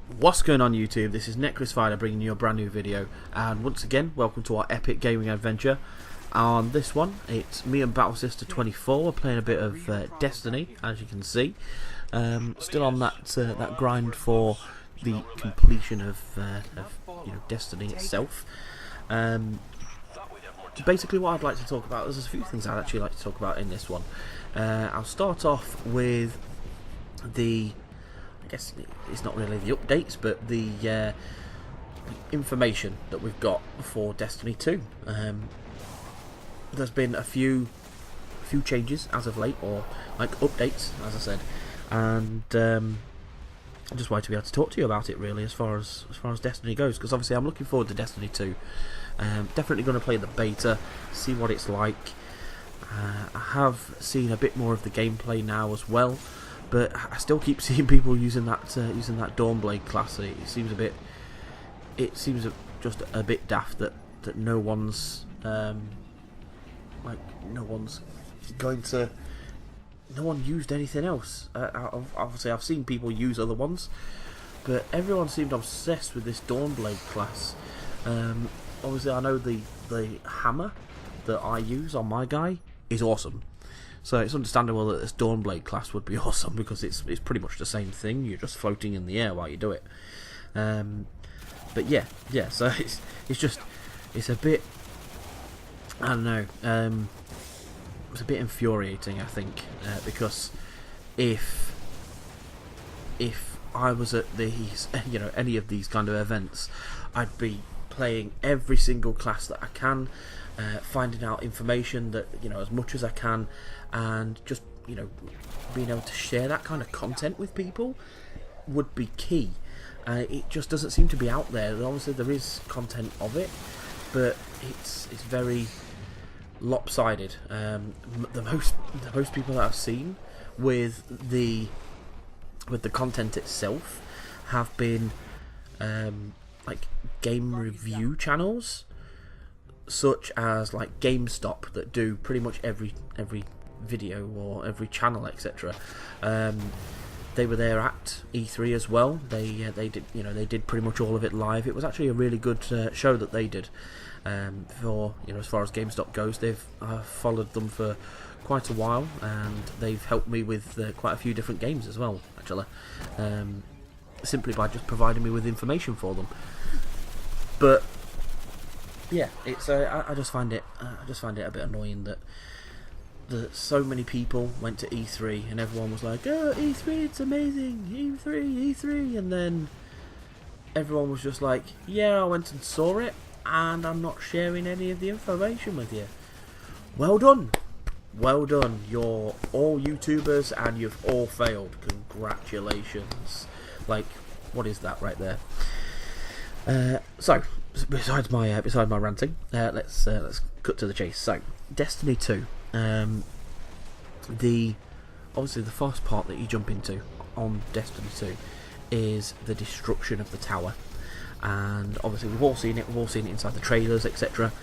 What's going on YouTube? This is Necris bringing you a brand new video, and once again welcome to our epic gaming adventure. On this one it's me and Battle Sister 24. We're playing a bit of Destiny, as you can see. Still on that grind for the completion of Destiny itself. Basically what I'd like to talk about, there's a few things I'd actually like to talk about in this one. I'll start off with the, I guess it's not really the updates, but the information that we've got for Destiny 2. There's been a few changes as of late, or like updates, as I said, and I just wanted to be able to talk to you about it really, as far as Destiny goes, because obviously I'm looking forward to Destiny 2. Definitely going to play the beta, see what it's like. I have seen a bit more of the gameplay now as well, but I still keep seeing people using that Dawnblade class. It seems just a bit daft that no one's no one used anything else. Obviously I've seen people use other ones, but everyone seemed obsessed with this Dawnblade class. Obviously I know the hammer that I use on my guy is awesome, so it's understandable that this Dawnblade class would be awesome, because it's pretty much the same thing. You're just floating in the air while you do it. But yeah. So it's a bit, I don't know. It's a bit infuriating, I think, because if I was at these, any of these kind of events, I'd be playing every single class that I can, finding out information that, as much as I can, and just, being able to share that kind of content with people would be key. It just doesn't seem to be out there. Obviously there is content of it, but it's very lopsided. The most people that I've seen with the content itself have been like game review channels, such as like GameStop, that do pretty much every video or every channel, etc. They were there at E3 as well. They did pretty much all of it live. It was actually a really good show that they did. For as far as GameStop goes, they've followed them for quite a while, and they've helped me with quite a few different games as well, actually, simply by just providing me with information for them. But yeah, it's I just find it a bit annoying that so many people went to E3 and everyone was like, "Oh, E3, it's amazing, E3," and then everyone was just like, "Yeah, I went and saw it, and I'm not sharing any of the information with you." Well done. You're all YouTubers and you've all failed. Congratulations. Like, what is that right there? So besides my ranting, let's cut to the chase. So Destiny 2. Obviously the first part that you jump into on Destiny 2 is the destruction of the tower. And obviously we've all seen it inside the trailers, etc.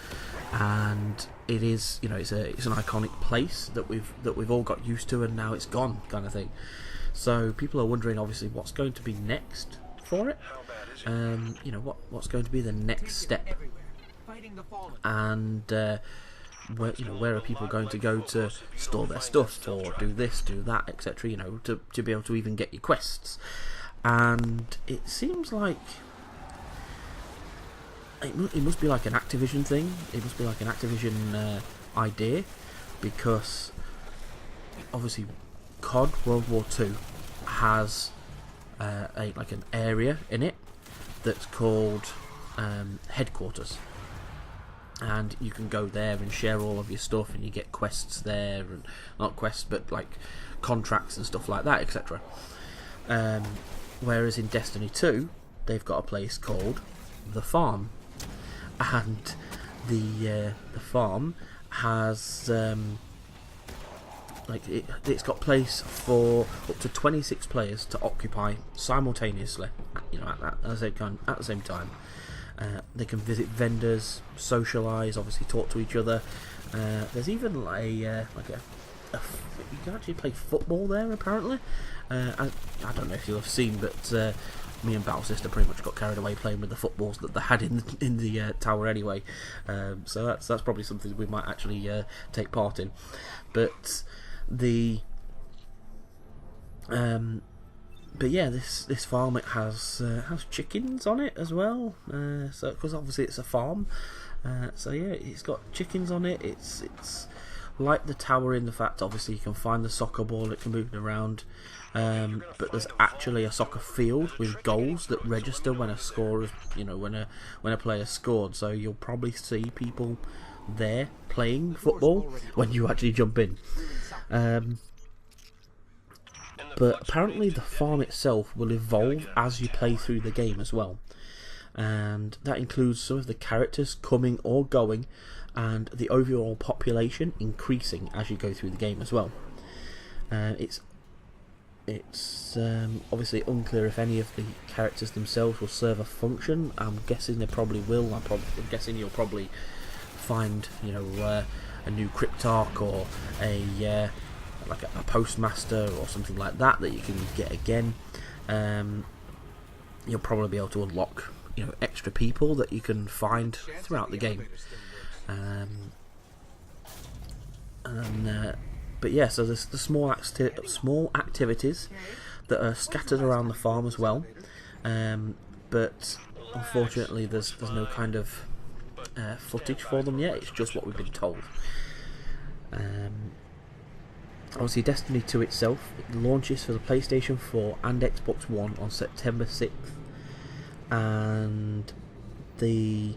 And it is, it's an iconic place that we've all got used to, and now it's gone, kind of thing. So people are wondering, obviously, what's going to be next for it. What's going to be the next step, and where are people going to go to store their stuff, or do this, do that, etc. To be able to even get your quests. And it seems like it must be like an Activision thing. It must be like an Activision idea, because obviously COD World War II has like an area in it that's called headquarters, and you can go there and share all of your stuff, and you get quests there, and not quests but like contracts and stuff like that, etc. Whereas in Destiny 2 they've got a place called the Farm, and the farm has it's got place for up to 26 players to occupy simultaneously, at the same time. They can visit vendors, socialise, obviously talk to each other. There's even you can actually play football there, apparently. I don't know if you'll have seen, but me and Battle Sister pretty much got carried away playing with the footballs that they had in the tower anyway. So that's probably something we might actually take part in. But the but yeah, this farm, it has chickens on it as well. So because obviously it's a farm, so yeah, it's got chickens on it. It's like the tower in the fact, obviously you can find the soccer ball, it can move it around, but there's actually a soccer field with goals that register when a scorer, when a player scored. So you'll probably see people there playing football when you actually jump in. But apparently the farm itself will evolve as you play through the game as well, and that includes some of the characters coming or going, and the overall population increasing as you go through the game as well. It's obviously unclear if any of the characters themselves will serve a function. I'm guessing they probably will. I'm guessing you'll probably find a new cryptarch or a postmaster or something like that you can get again. You'll probably be able to unlock extra people that you can find throughout the game. But yeah, so there's the small activities that are scattered around the farm as well. But unfortunately, there's no kind of footage for them yet. It's just what we've been told. Obviously, Destiny 2 itself, it launches for the PlayStation 4 and Xbox One on September 6th, and the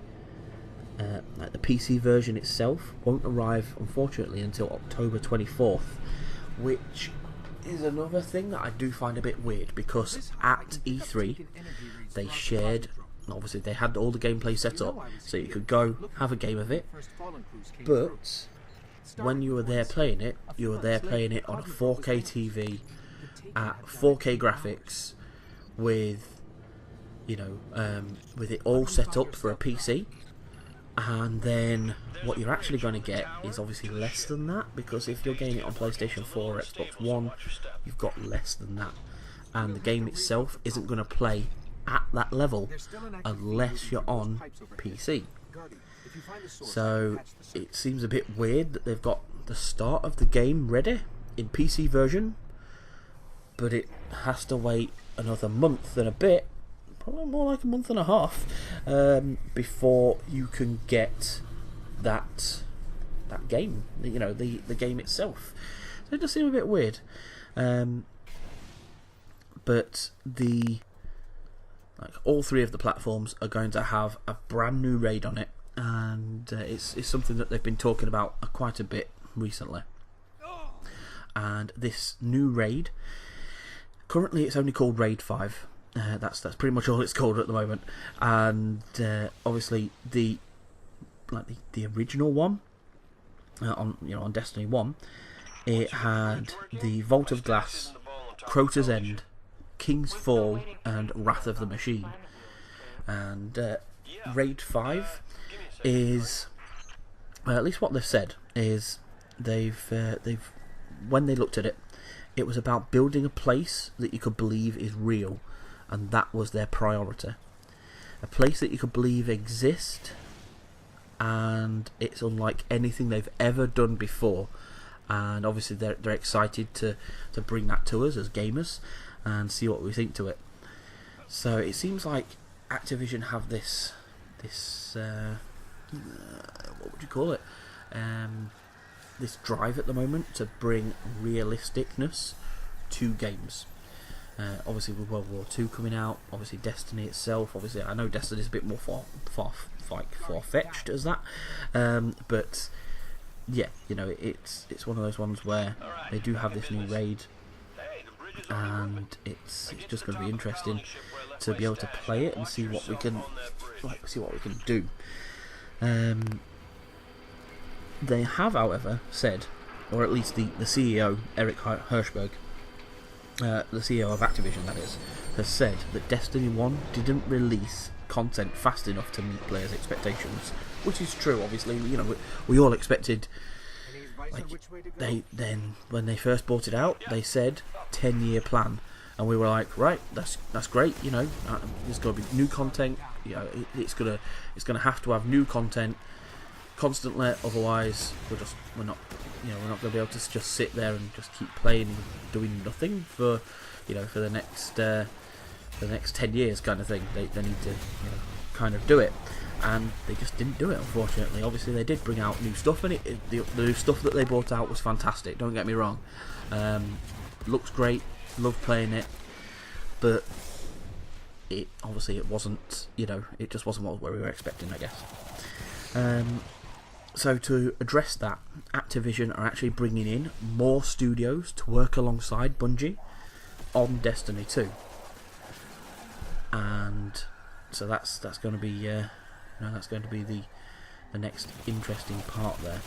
PC version itself won't arrive, unfortunately, until October 24th, which is another thing that I do find a bit weird, because at E3 they shared, obviously they had all the gameplay set up so you could go have a game of it, but when you were there playing it, you were there playing it on a 4K TV at 4K graphics with with it all set up for a PC. And then what you're actually going to get is obviously less than that, because if you're getting it on PlayStation 4 or Xbox One, you've got less than that, and the game itself isn't going to play at that level unless you're on PC. So it seems a bit weird that they've got the start of the game ready in PC version, but it has to wait another month and a bit, probably more like a month and a half, before you can get that game, the game itself. So it does seem a bit weird, but all three of the platforms are going to have a brand new raid on it, and it's something that they've been talking about quite a bit recently. And this new raid, currently it's only called Raid 5. That's pretty much all it's called at the moment, and obviously the original one on Destiny 1, it had the Vault of Glass, Crota's End, King's Fall, and Wrath of the Machine. And Raid 5 is, at least what they've said is, they've when they looked at it, it was about building a place that you could believe is real, and that was their priority. A place that you could believe exists, and it's unlike anything they've ever done before. And obviously they're excited to bring that to us as gamers and see what we think to it. So it seems like Activision have this what would you call it? This drive at the moment to bring realisticness to games. Obviously with World War II coming out, obviously Destiny itself, obviously I know Destiny's a bit more far-fetched as that, but yeah, it's one of those ones where they do have this new raid, and it's just going to be interesting to be able to play it and see what we can do. They have, however, said, or at least the CEO, Eric Hirschberg, the CEO of Activision, that is, has said that Destiny 1 didn't release content fast enough to meet players' expectations, which is true. Obviously, we all expected, when they first brought it out, they said 10-year plan, and we were like, right, that's great. You know, there's got to be new content. You know, it's gonna have to have new content constantly. Otherwise, we're not gonna be able to just sit there and just keep playing and doing nothing for the next 10 years kind of thing. They need to kind of do it, and they just didn't do it, unfortunately. Obviously they did bring out new stuff, and the new stuff that they brought out was fantastic, don't get me wrong. Looks great, love playing it, but it wasn't, it just wasn't what we were expecting, I guess. So to address that, Activision are actually bringing in more studios to work alongside Bungie on Destiny 2, and so that's going to be that's going to be the next interesting part there.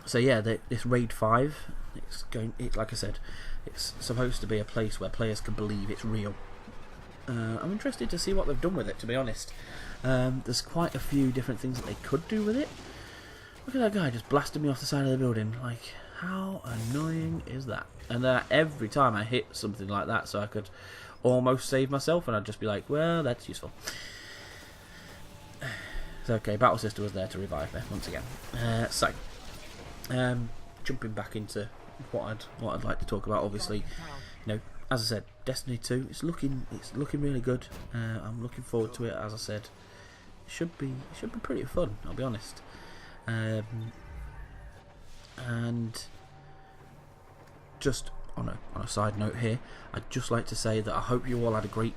So yeah, this Raid 5, like I said, it's supposed to be a place where players can believe it's real. I'm interested to see what they've done with it, to be honest. There's quite a few different things that they could do with it. Look at that guy just blasting me off the side of the building. Like, how annoying is that? And every time I hit something like that, so I could almost save myself, and I'd just be like, well, that's useful. So okay, Battle Sister was there to revive me once again. Jumping back into what I'd like to talk about, obviously, as I said, Destiny 2, it's looking really good. I'm looking forward to it. As I said, it should be pretty fun, I'll be honest. And just on a side note here, I'd just like to say that I hope you all had a great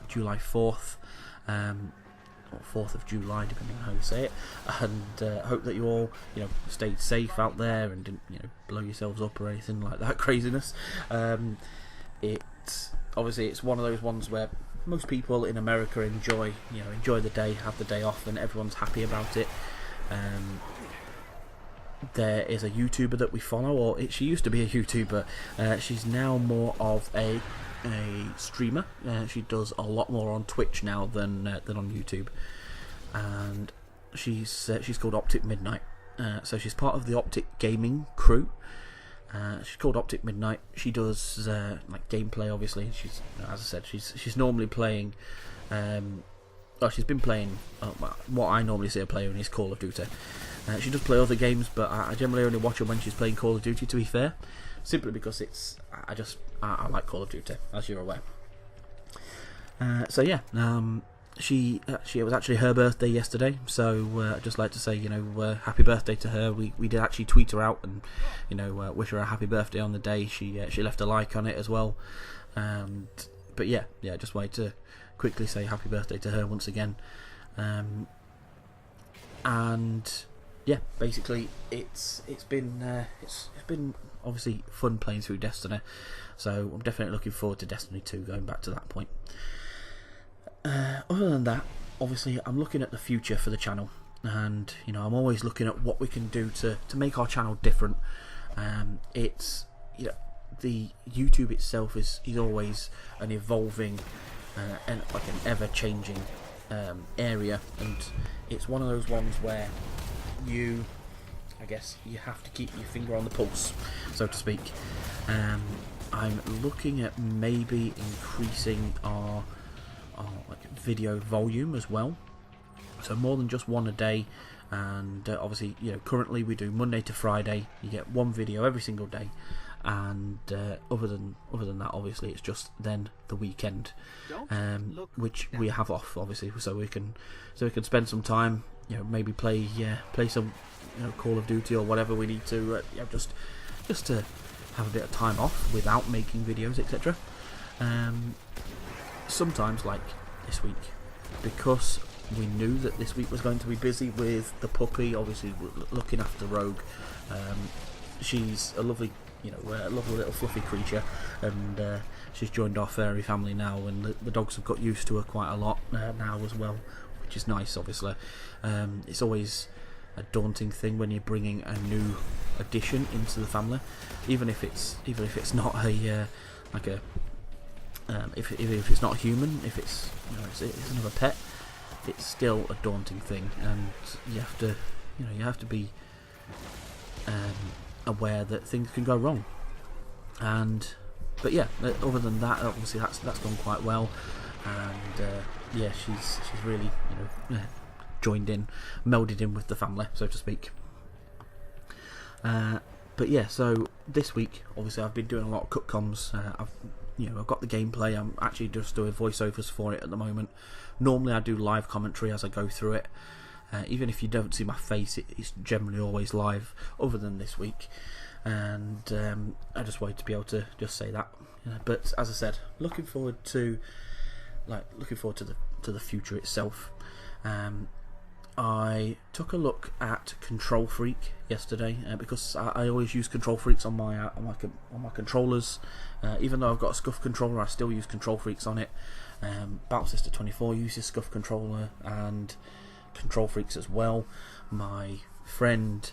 July 4th, or 4th of July, depending on how you say it, and hope that you all stayed safe out there and didn't blow yourselves up or anything like that craziness. It's one of those ones where most people in America enjoy the day, have the day off, and everyone's happy about it. There is a YouTuber that we follow, or she used to be a YouTuber. She's now more of a streamer. She does a lot more on Twitch now than on YouTube, and she's called Optic Midnight. So she's part of the Optic Gaming crew. She's called Optic Midnight. She does like gameplay, obviously. She's, as I said, she's normally playing. She's been playing what I normally see her playing is Call of Duty. She does play other games, but I generally only watch her when she's playing Call of Duty, to be fair, simply because I like Call of Duty, as you're aware. So yeah, it was actually her birthday yesterday, so I'd just like to say, happy birthday to her. We did actually tweet her out and, wish her a happy birthday on the day. She left a like on it as well. But yeah, just wanted to quickly say happy birthday to her once again. And yeah, basically it's been obviously fun playing through Destiny, so I'm definitely looking forward to Destiny 2, going back to that point. Other than that, obviously I'm looking at the future for the channel, and I'm always looking at what we can do to make our channel different. It's the YouTube itself is always an evolving and like an ever-changing area, and it's one of those ones where you have to keep your finger on the pulse, so to speak. I'm looking at maybe increasing our video volume as well, so more than just one a day. And obviously, currently we do Monday to Friday. You get one video every single day, and other than that, obviously it's just then the weekend, which we have off, obviously, so we can spend some time, maybe play some Call of Duty or whatever we need to, just to have a bit of time off without making videos, etc. Sometimes, like this week, because we knew that this week was going to be busy with the puppy, obviously looking after Rogue. She's a lovely little fluffy creature, and she's joined our furry family now, and the dogs have got used to her quite a lot now as well, which is nice. Obviously, it's always a daunting thing when you're bringing a new addition into the family, even if it's not a if it's not a human, if it's it's another pet. It's still a daunting thing, and you have to be aware that things can go wrong. And but yeah, other than that, obviously that's gone quite well, and yeah, she's really, you know, joined in, melded in with the family, so to speak. But yeah, so this week, obviously, I've been doing a lot of cutcoms. I've got the gameplay. I'm actually just doing voiceovers for it at the moment. Normally, I do live commentary as I go through it. Even if you don't see my face, it's generally always live, other than this week. And I just wanted to be able to just say that. But as I said, looking forward to the future itself. I took a look at Control Freak yesterday because I always use Control Freaks on my controllers. Even though I've got a Scuff controller, I still use Control Freaks on it. Battle Sister 24 uses Scuff controller and Control Freaks as well. My friend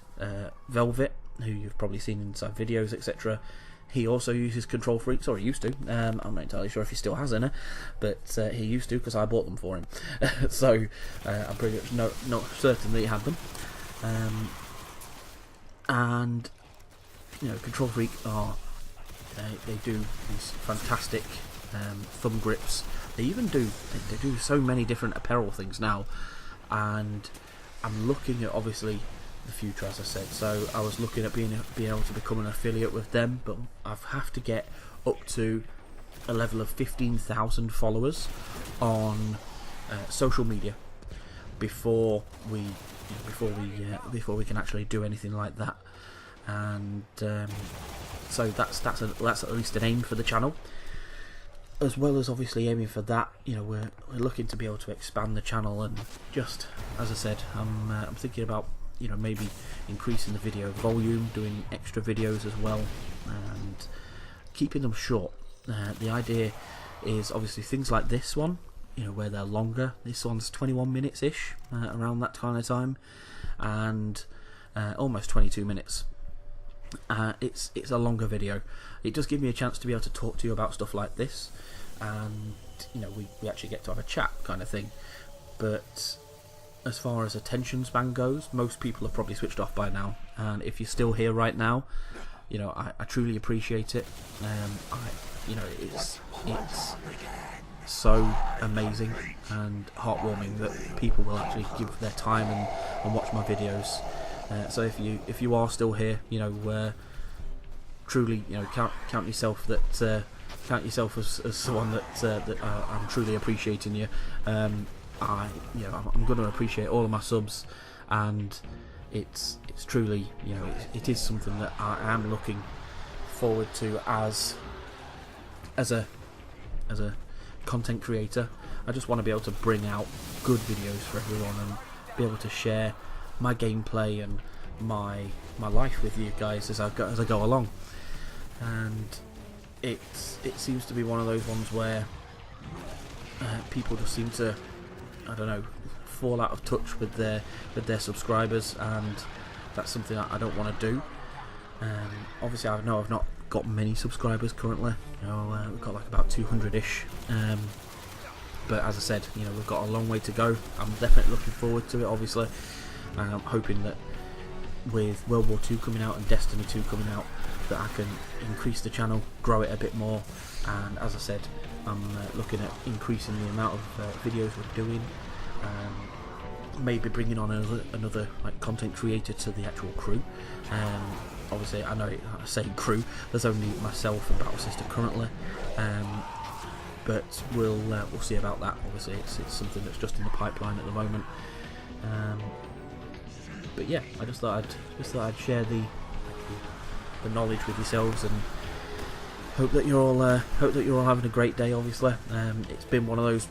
Velvet, who you've probably seen inside videos, etc., he also uses Control Freaks, or he used to. I'm not entirely sure if he still has any, but he used to because I bought them for him. So I'm pretty much not certain that he had them. And Control Freak they do these fantastic thumb grips. They even do so many different apparel things now, and I'm looking at obviously the future, as I said. So I was looking at being able to become an affiliate with them, but I have to get up to a level of 15,000 followers on social media before we can actually do anything like that. And so that's at least an aim for the channel. As well as obviously aiming for that, we're looking to be able to expand the channel, and just as I said, I'm thinking about maybe increasing the video volume, doing extra videos as well, and keeping them short. The idea is obviously things like this one, where they're longer. This one's 21 minutes ish, around that kind of time, and almost 22 minutes. It's a longer video. It does give me a chance to be able to talk to you about stuff like this, and we actually get to have a chat kind of thing. But as far as attention span goes, most people have probably switched off by now, and if you're still here right now, I truly appreciate it. It's so amazing and heartwarming that people will actually give their time and watch my videos. So if you are still here, truly, count yourself as someone that I'm truly appreciating you. I'm going to appreciate all of my subs, and it's truly, it is something that I am looking forward to as a content creator. I just want to be able to bring out good videos for everyone and be able to share my gameplay and my life with you guys as I go along. And it seems to be one of those ones where people just seem to, I don't know, fall out of touch with their subscribers, and that's something that I don't want to do. Obviously, I know I've not got many subscribers currently. We've got like about 200-ish. But as I said, we've got a long way to go. I'm definitely looking forward to it, obviously. And I'm hoping that with World War 2 coming out and Destiny 2 coming out, that I can increase the channel, grow it a bit more. And as I said, I'm looking at increasing the amount of videos we're doing. Maybe bringing on another like content creator to the actual crew. Obviously, I know I say crew. There's only myself and Battle Sister currently. But we'll see about that. Obviously, it's something that's just in the pipeline at the moment. But yeah, I just thought I'd share the knowledge with yourselves, and hope that you're all having a great day. Obviously, it's been one of those.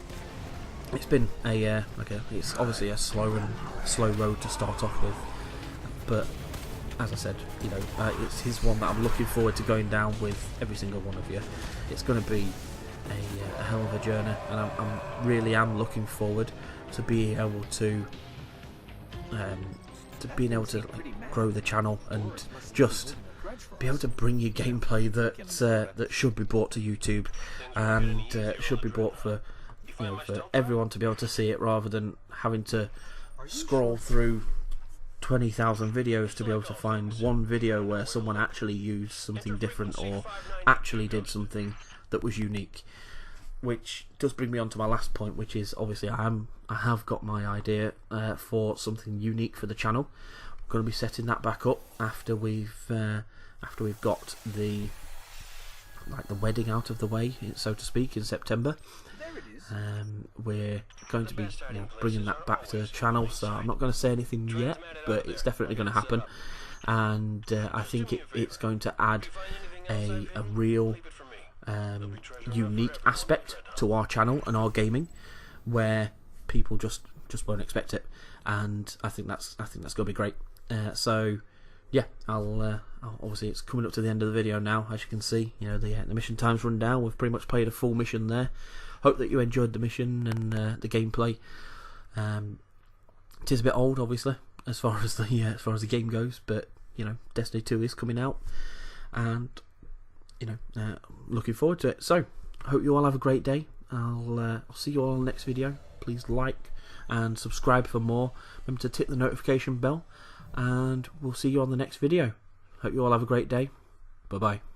It's been it's obviously a slow road to start off with, but as I said, it's one that I'm looking forward to going down with every single one of you. It's going to be a hell of a journey, and I'm really looking forward to being able to grow the channel and just be able to bring you gameplay that should be brought to YouTube, and should be brought for for everyone to be able to see it, rather than having to scroll through 20,000 videos to be able to find one video where someone actually used something different or actually did something that was unique. Which does bring me on to my last point, which is obviously I have got my idea for something unique for the channel. I'm going to be setting that back up after we've got the wedding out of the way, so to speak, in September. We're going to be bringing that back to the channel, so I'm not going to say anything yet, but it's definitely going to happen, and I think it's going to add a real unique aspect to our channel and our gaming, where people just won't expect it, and I think that's going to be great. So yeah, I'll obviously it's coming up to the end of the video now. As you can see, the mission time's run down. We've pretty much played a full mission there. Hope that you enjoyed the mission and the gameplay. It is a bit old, obviously, as far as the game goes, but Destiny 2 is coming out, and looking forward to it. So hope you all have a great day. I'll see you all in the next video. Please like and subscribe for more. Remember to tick the notification bell, and we'll see you on the next video. Hope you all have a great day. Bye bye.